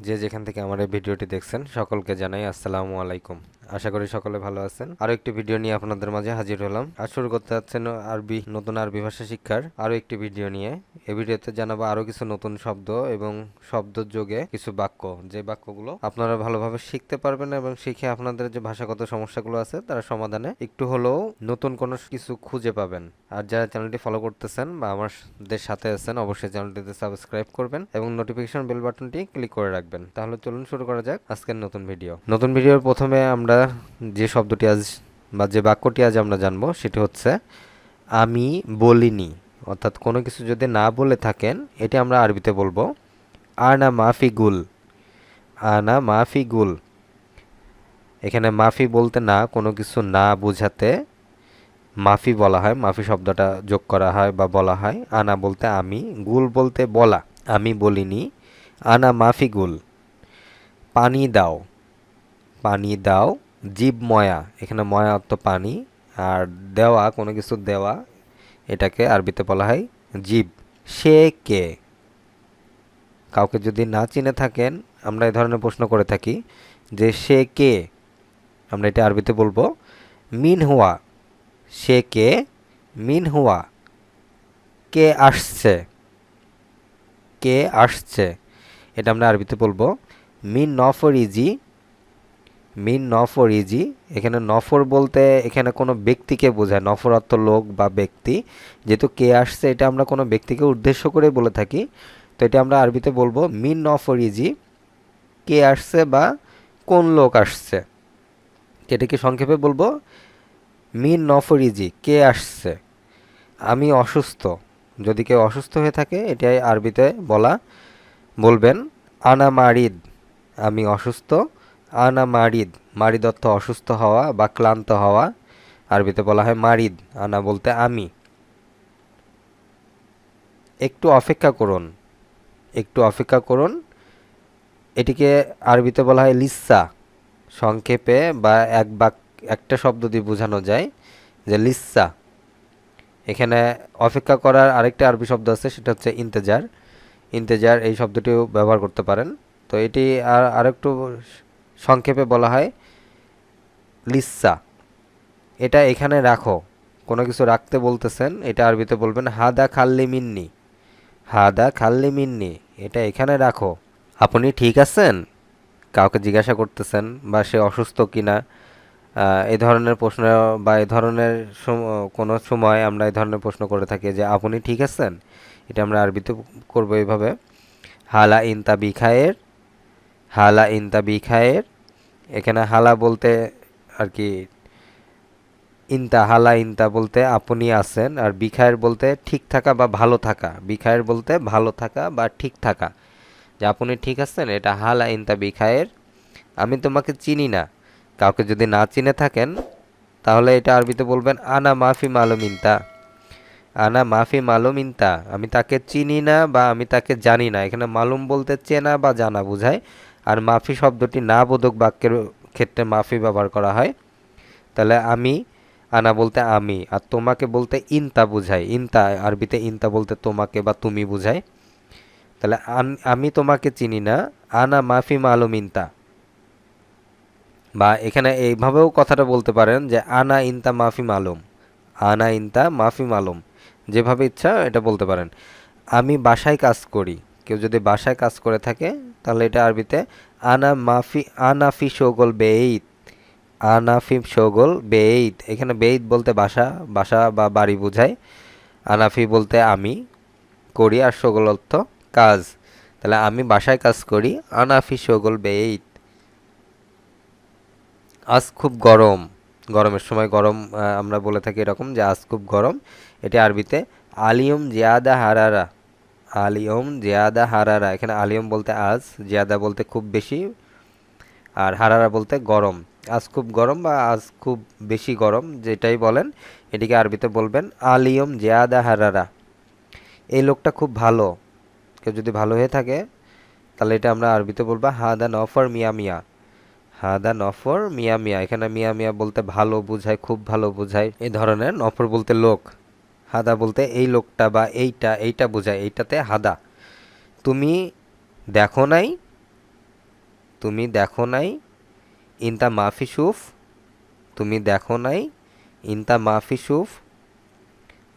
যে যেখান থেকে আমার এই ভিডিওটি দেখছেন সকলকে জানাই আসসালামু আলাইকুম। আশা করি সকলে ভালো আছেন। আরো একটি ভিডিও নিয়ে আপনাদের মাঝে হাজির হলাম। আর শুরু করতে যাচ্ছেন নতুন আরবি ভাষা শিক্ষার আরো একটি ভিডিও নিয়ে। এই ভিডিওতে জানাবো আরো কিছু নতুন শব্দ এবং শব্দের যোগে কিছু বাক্য, যে বাক্যগুলো আপনারা ভালোভাবে শিখতে পারবেন এবং শিখে আপনাদের যে ভাষাগত সমস্যাগুলো আছে তার সমাধানে একটু হলেও নতুন কোনো কিছু খুঁজে পাবেন। আর যারা চ্যানেলটি ফলো করতেছেন বা আমাদের সাথে আছেন অবশ্যই চ্যানেলটিতে সাবস্ক্রাইব করবেন এবং নোটিফিকেশন বেল বাটনটি ক্লিক করে রাখবেন। তাহলে চলুন শুরু করা যাক আজকের নতুন ভিডিও। নতুন ভিডিওর প্রথমে আমরা যে শব্দটি আজ বা যে বাক্যটি আজ আমরা জানবো সেটি হচ্ছে আমি বলিনি। অর্থাৎ কোনো কিছু যদি না বলে থাকেন এটি আমরা আরবিতে বলবো আনা মাফি গুল। আনা মাফি গুল। এখানে মাফি বলতে না, কোনো কিছু না বোঝাতে মাফি বলা হয়, মাফি শব্দটা যোগ করা হয় বা বলা হয়। আনা বলতে আমি, গুল বলতে বলা। আমি বলিনি, আনা মাফি গুল। পানি দাও। পানি দাও। জীব ময়া, এখানে ময়া অর্থ পানি, আর দেওয়া কোনো কিছু দেওয়া এটাকে আরবিতে বলা হয় জীব। সে কে? কাউকে যদি না চিনে থাকেন আমরা এই ধরনের প্রশ্ন করে থাকি যে সে কে, আমরা এটা আরবিতে বলবো মিন হুয়া। সে কে? মিন হুয়া। কে আসছে? কে আসছে? এটা আমরা আরবিতে বলবো মিন নফর ইজি। মিন নফর ইজি। এখানে নফর বলতে এখানে কোনো ব্যক্তিকে বোঝায়, নফর অর্থ লোক বা ব্যক্তি। যেহেতু কে আসছে এটা আমরা কোনো ব্যক্তিকে উদ্দেশ্য করে বলে থাকি, তো এটা আমরা আরবিতে বলবো মিন নফর ইজি। কে আসছে বা কোন লোক আসছে, এটাকে সংক্ষেপে বলবো মিন নফর ইজি, কে আসছে। আমি অসুস্থ। যদি কেউ অসুস্থ হয়ে থাকে এটাই আরবিতে বলবেন আনা মারিদ। আমি অসুস্থ। আনা মারিদ। মারিদ অর্থ অসুস্থ হওয়া বা ক্লান্ত হওয়া, আরবিতে বলা হয় মারিদ। আনা বলতে আমি। একটু অপেক্ষা করুন। একটু অপেক্ষা করুন, এটিকে আরবিতে বলা হয় লিসা। সংক্ষেপে বা একটা শব্দ দিয়ে বোঝানো যায় যে লিসা। এখানে অপেক্ষা করার আরেকটা আরবি শব্দ আছে, সেটা হচ্ছে ইন্তেজার। ইন্তেজার এই শব্দটিও ব্যবহার করতে পারেন। তো এটি আরেকটু সংক্ষেপে বলা হয় লিসা। এটা এখানে রাখো। কোনো কিছু রাখতে বলতেছেন, এটা আরবিতে বলবেন হাদা খাল্লি মিন্নি। হাদা খাল্লি মিন্নি, এটা এখানে রাখো। আপনি ঠিক আছেন? কাউকে জিজ্ঞাসা করতেছেন বা সে অসুস্থ কিনা, এই ধরনের প্রশ্ন বা এই ধরনের কোনো সময় আমরা এই ধরনের প্রশ্ন করে থাকি যে আপনি ঠিক আছেন। এটা আমরা আরবিতে করবো এইভাবে হালা ইনতা বিখায়ের। হালা ইনতা বিখায়ের। এখানে হালা বলতে আর কি ইনতা, হালা ইনতা বলতে আপনি আছেন, আর বিখায়ের বলতে ঠিক থাকা বা ভালো থাকা। বিখায়ের বলতে ভালো থাকা বা ঠিক থাকা, যে আপনি ঠিক আছেন, এটা হালা ইনতা বিখায়ের। আমি তোমাকে চিনি না। কাউকে যদি না চিনে থাকেন তাহলে এটা আরবিতে বলবেন আনা মাফি মালুম ইনতা। আনা মাফি মালুম ইনতা, আমি তাকে চিনি না বা আমি তাকে জানি না। এখানে মালুম বলতে চেনা বা জানা বোঝায়, আর মাফি শব্দটি না বোধক বাক্যের ক্ষেত্রে মাফি ব্যবহার করা হয়। তাহলে আমি, আনা বলতে আমি, আর তোমাকে বলতে ইনতা বোঝায়। ইনতা আরবিতে ইনতা বলতে তোমাকে বা তুমি বোঝায়। তাহলে আমি তোমাকে চিনি না, আনা মাফি মালুম ইনতা। বা এখানে এইভাবেও কথাটা বলতে পারেন যে আনা ইনতা মাফি মালুম। আনা ইনতা মাফি মালুম, যেভাবে ইচ্ছা এটা বলতে পারেন। আমি বাসায় কাজ করি। কেউ যদি বাসায় কাজ করে থাকে তাহলে এটা আরবিতে আনাফি শোগল বেইত। আনাফি শোগল বেইত। এখানে বেইত বলতে বাসা, বাসা বা বাড়ি বোঝায়। আনাফি বলতে আমি করি, আর শোগল অর্থ কাজ। তাহলে আমি বাসায় কাজ করি, আনাফি শোগল বেইত। আজ খুব গরম। গরমের সময় গরম আমরা বলে থাকি এরকম যে আজ খুব গরম। এটি আরবিতে আলিয়ম জিয়াদা হারারা। আলিয়ম জিয়াদা হারারা। এখানে আলিয়ম বলতে আজ, জিয়াদা বলতে খুব বেশি, আর হারারা বলতে গরম। আজ খুব গরম বা আজ খুব বেশি গরম, যেটাই বলেন এটিকে আরবিতে বলবেন আলিয়ম জিয়াদা হারারা। এই লোকটা খুব ভালো। কেউ যদি ভালো হয়ে থাকে তাহলে এটা আমরা আরবিতে বলবো হাদা নফর মিয়া মিয়া। হাদা নফর মিয়া মিয়া। এখানে মিয়া মিয়া বলতে ভালো বোঝায়, খুব ভালো বোঝায় এই ধরনের। নফর বলতে লোক, হাদা বলতে এই লোকটা বা এইটা বোঝায়, এইটাতে হাদা। তুমি দেখো নাই? তুমি দেখো নাই, ইনতা মাফি শুফ, তুমি দেখো নাই, ইনতা মাফি শুফ,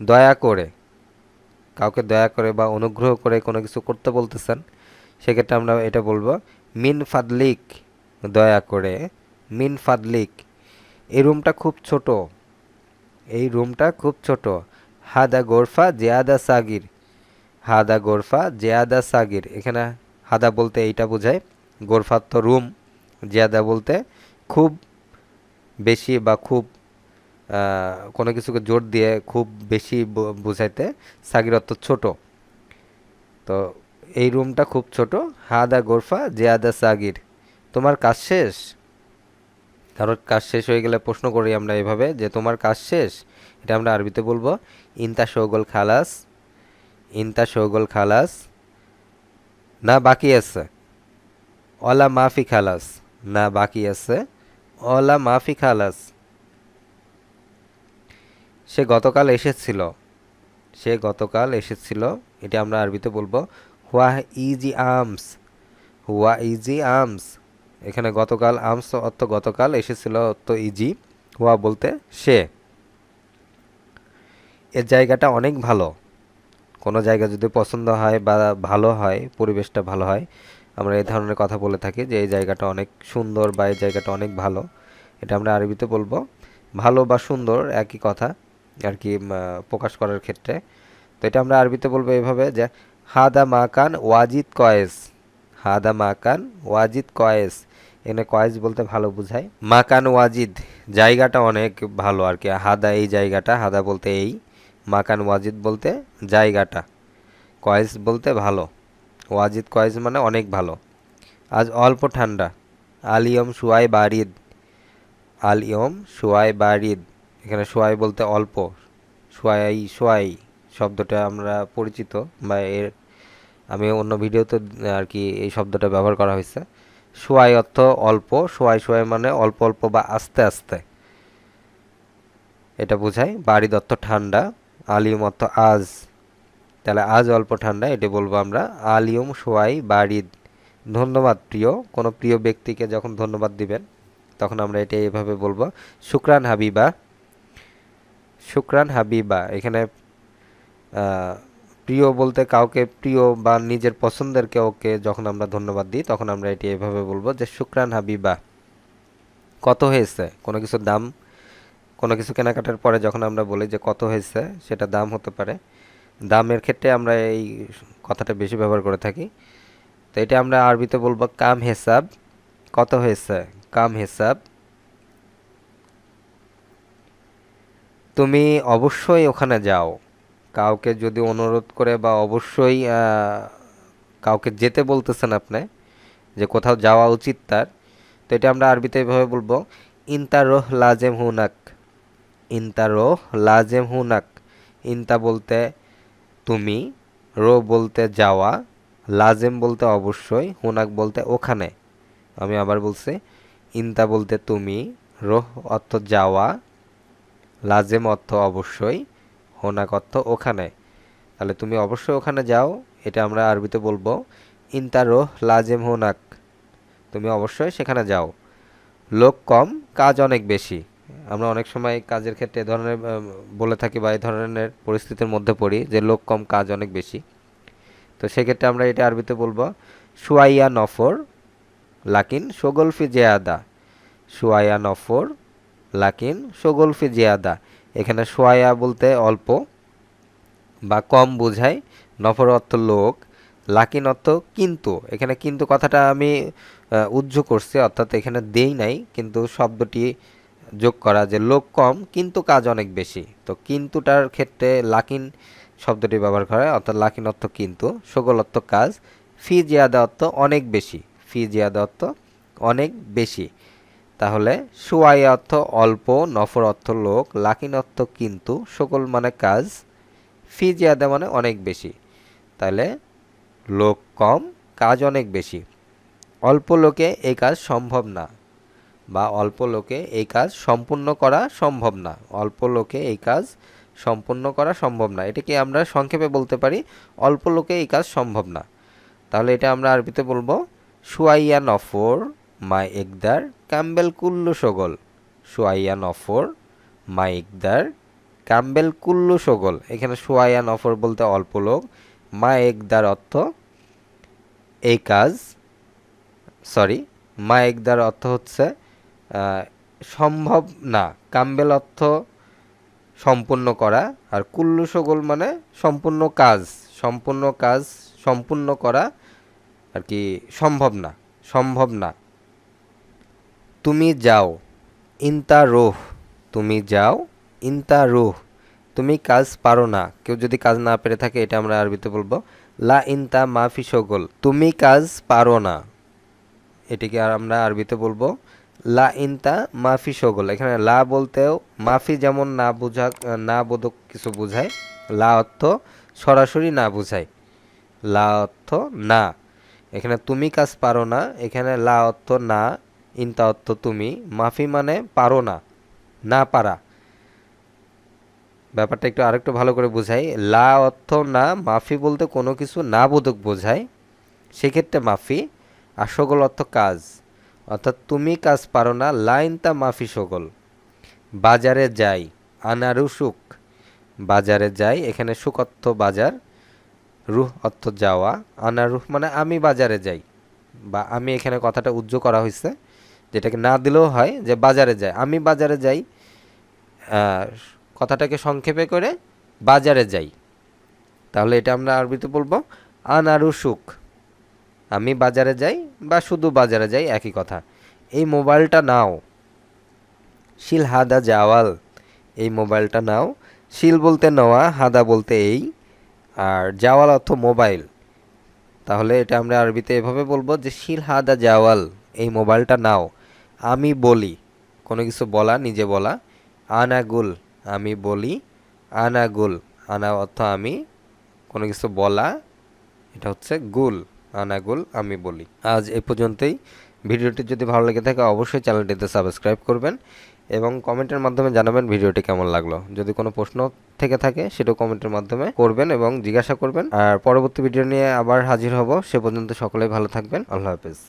দয়া করে, কাউকে দয়া করে বা অনুগ্রহ করে কোনো কিছু করতে বলতেছেন, সেক্ষেত্রে আমরা এটা বলবো মিন ফাদলিক, দয়া করে, মিন ফাদলিক। এই রুমটা খুব ছোট, এই রুমটা খুব ছোট। হাদা গোরফা জিয়াদা সাগির, হাদা গোরফা জিয়াদা সাগির। এখানে হাদা বলতে এইটা বোঝায়, গোরফা তো রুম, জিয়াদা বলতে খুব বেশি বা খুব কোনো কিছুকে জোর দিয়ে খুব বেশি বোঝাইতে, সাগির অর্থ ছোট। তো এই রুমটা খুব ছোট। হাদা গোরফা জিয়াদা সাগির। তোমার কাজ শেষ? কারোর কাজ শেষ হয়ে গেলে প্রশ্ন করি আমরা এভাবে যে তোমার কাজ শেষ, এটা আমরা আরবিতে বলবো ইনতা শোগল খালাস, ইনতা শোগল খালাস, না বাকি আছে, অলা মাফি খালাস, না বাকি আছে, অলা মাফি খালাস। সে গতকাল এসেছিল, সে গতকাল এসেছিল, এটা আমরা আরবিতে বলবো হুয়া ইজি আমস, হুয়া ইজি আমস। এখানে গতকাল, আমস অর্থ গতকাল, এসেছিল অর্থ ইজি, হুয়া বলতে সে। এর জায়গাটা অনেক ভালো। কোনো জায়গা যদি পছন্দ হয় বা ভালো হয়, পরিবেশটা ভালো হয়, আমরা এই ধরনের কথা বলে থাকি যে এই জায়গাটা অনেক সুন্দর বা এই জায়গাটা অনেক ভালো। এটা আমরা আরবিতে বলবো। ভালো বা সুন্দর একই কথা আর কি, প্রকাশ করার ক্ষেত্রে। তো এটা আমরা আরবিতে বলবো এভাবে যে হাদা মাকান ওয়াজিদ কয়েস, হাদা মাকান ওয়াজিদ কয়েস। এখানে কয়েস বলতে ভালো বোঝায়, মাকান ওয়াজিদ জায়গাটা অনেক ভালো আর কি। হাদা এই জায়গাটা, হাদা বলতে এই, মাকান ওয়াজিদ বলতে জায়গাটা, কয়েস বলতে ভালো, ওয়াজিদ কয়েস মানে অনেক ভালো। আজ অল্প ঠান্ডা, আলিয়ম শুয়াই বারিদ, আলিয়ম শুয়াই বারিদ। এখানে শুয়াই বলতে অল্প, শুয়াই, শুয়াই শব্দটা আমরা পরিচিত, বা এর আমি অন্য ভিডিওতে আর কি এই শব্দটা ব্যবহার করা হয়েছে। শুয়াই অর্থ অল্প, শুয়াই শুয়াই মানে অল্প অল্প বা আস্তে আস্তে, এটা বোঝায়। বারিদ অর্থ ঠান্ডা, আলিয়ম অর্থ আজ, তাহলে আজ অল্প ঠান্ডা, এটি বলবো আমরা আলিয়ম শুয়াই বারিদ। ধন্যবাদ প্রিয়, কোনো প্রিয় ব্যক্তিকে যখন ধন্যবাদ দিবেন তখন আমরা এটা এইভাবে বলবো শুকরান হাবিবা, শুকরান হাবিবা। এখানে প্রিয় বলতে কাউকে প্রিয় বা নিজের পছন্দের কাউকে যখন আমরা ধন্যবাদ দিই তখন আমরা এটি এভাবে বলবো যে শুকরান হাবিবা। কত হয়েছে, কোনো কিছুর দাম, কোনো কিছু কেনাকাটার পরে যখন আমরা বলি যে কত হয়েছে, সেটা দাম হতে পারে। দামের ক্ষেত্রে আমরা এই কথাটা বেশি ব্যবহার করে থাকি। তো এটা আমরা আরবিতে বলবো কাম হিসাব, কত হয়েছে, কাম হিসাব। তুমি অবশ্যই ওখানে যাও, কাউকে যদি অনুরোধ করে বা অবশ্যই কাউকে যেতে বলতেছেন আপনি, যে কোথাও যাওয়া উচিত তার, তো এটা আমরা আরবিতে এভাবে বলবো ইনতা রোহ লাজেম হুনাক, ইনতা রোহ লাজেম হুনাক। ইনতা বলতে তুমি, রো বলতে যাওয়া, লাজেম বলতে অবশ্যই, হুনাক বলতে ওখানে। আমি আবার বলছি, ইনতা বলতে তুমি, রোহ অর্থ যাওয়া, লাজেম অর্থ অবশ্যই, হোনাক অর্থ ওখানে। তাহলে তুমি অবশ্যই ওখানে যাও, এটা আমরা আরবিতে বলবো ইনতা রোহ লাজেম হোনাক, তুমি অবশ্যই সেখানে যাও। লোক কম, কাজ অনেক বেশি। আমরা অনেক সময় কাজের ক্ষেত্রে এ ধরনের বলে থাকি বা এই ধরনের পরিস্থিতির মধ্যে পড়ি যে লোক কম, কাজ অনেক বেশি। তো সেক্ষেত্রে আমরা এটা আরবিতে বলবো শুয়াইয়া নফর লাকিন শোগলফি জিয়াদা, শুয়াইয়া নফর লাকিন শোগলফি জিয়াদা। এখানে শুয়াইয়া বলতে অল্প বা কম বোঝায়, নফর অর্থ লোক, লাকিন অর্থ কিন্তু। এখানে কিন্তু কথাটা আমি উজ্জ করছি, অর্থাৎ এখানে দেই নাই, কিন্তু শব্দটি যোগ করা যে লোক কম কিন্তু কাজ অনেক বেশি। তো কিন্তুটার ক্ষেত্রে লাকিন শব্দটি ব্যবহার করা হয়, অর্থাৎ লাকিন অর্থ কিন্তু, সগল অর্থ কাজ, ফি জিয়াদা অর্থ অনেক বেশি, ফি জিয়াদা অর্থ অনেক বেশি। তাহলে শুয়াইয়া অর্থ অল্প, নফর অর্থ লোক, লাকিন অর্থ কিন্তু, সকল মানে কাজ, ফি জিয়াদা মানে অনেক বেশি। তাহলে লোক কম, কাজ অনেক বেশি। অল্প লোকে এই কাজ সম্ভব না, বা অল্প লোকে এই কাজ সম্পূর্ণ করা সম্ভব না, অল্প লোকে এই কাজ সম্পূর্ণ করা সম্ভব না। এটাকে আমরা সংক্ষেপে বলতে পারি অল্প লোকে এই কাজ সম্ভব না। তাহলে এটা আমরা আরবিতে বলবো শুয়াইয়া নফর মা একদার কাম্বেল কুল্লু সগল। শুয়াইয়া নফর মা একদার কাম্বেল কুল্লু সগল। এখানে শুয়াইয়া নফর বলতে অল্প লোক, মা একদার অর্থ এই কাজ, সরি, মা একদার অর্থ হচ্ছে সম্ভব না, কাম্বেল অর্থ সম্পূর্ণ করা, আর কুল্লু সগল মানে সম্পূর্ণ কাজ, সম্পূর্ণ কাজ সম্পূর্ণ করা আর কি সম্ভব না, সম্ভব না। তুমি যাও ইনতা রোহ, তুমি যাও ইনতা রোহ, তুমি কাজ পারো না। কেউ যদি কাজ না পেরে থাকে এটা আমরা আরবিতে বলবো লা ইনতা মাফি সগল, তুমি কাজ পারো না। এটিকে আর আমরা আরবিতে বলবো লা ইনতা মাফি সগল। এখানে লা বলতেও মাফি যেমন না বোঝা, না বোধক কিছু বোঝায়, লা অর্থ সরাসরি না বোঝায়, লা অর্থ না। এখানে তুমি কাজ পারো না, এখানে লা অর্থ না, ইনতা অর্থ তুমি, মাফি মানে পারো না, না পারা। ব্যাপারটা একটু আরেকটু ভালো করে বোঝাই। লা অর্থ না, মাফি বলতে কোনো কিছু না বোধক বোঝায়, সেক্ষেত্রে মাফি। আর সগল অর্থ কাজ, অর্থাৎ তুমি কাজ পারো না, লা ইনতা মাফি সগল। বাজারে যাই আনারু সুক, বাজারে যাই, এখানে সুক অর্থ বাজার, রুহ অর্থ যাওয়া, আনারুহ মানে আমি বাজারে যাই, বা আমি এখানে কথাটা উজ্জ্ব করা হয়েছে, যেটাকে না দিলেও হয় যে বাজারে যাই, আমি বাজারে যাই, কথাটাকে সংক্ষেপে করে বাজারে যাই। তাহলে এটা আমরা আরবিতে বলবো আনারু সুক, আমি বাজারে যাই বা শুধু বাজারে যাই একই কথা। এই মোবাইলটা নাও, শিল হাদা জাওয়াল, এই মোবাইলটা নাও। শিল বলতে নেওয়া, হাদা বলতে এই, আর জাওয়াল অর্থ মোবাইল। তাহলে এটা আমরা আরবিতে এভাবে বলবো যে শিল হাদা জাওয়াল, এই মোবাইলটা নাও। আমি বলি, কোনো কিছু বলা, নিজে বলা। আনাগুল, আমি বলি। আনাগুল, আনা অর্থ আমি, কোনো কিছু বলা, এটা হচ্ছে গুল, আনাগুল আমি বলি। আজ এ পর্যন্তই। ভিডিওটি যদি ভালো লেগে থাকে অবশ্যই চ্যানেলটিতে সাবস্ক্রাইব করবেন এবং কমেন্টের মাধ্যমে জানাবেন ভিডিওটি কেমন লাগলো। যদি কোনো প্রশ্ন থেকে থাকে সেটাও কমেন্টের মাধ্যমে করবেন এবং জিজ্ঞাসা করবেন। আর পরবর্তী ভিডিও নিয়ে আবার হাজির হব। সে পর্যন্ত সকলেই ভালো থাকবেন। আল্লাহ হাফেজ।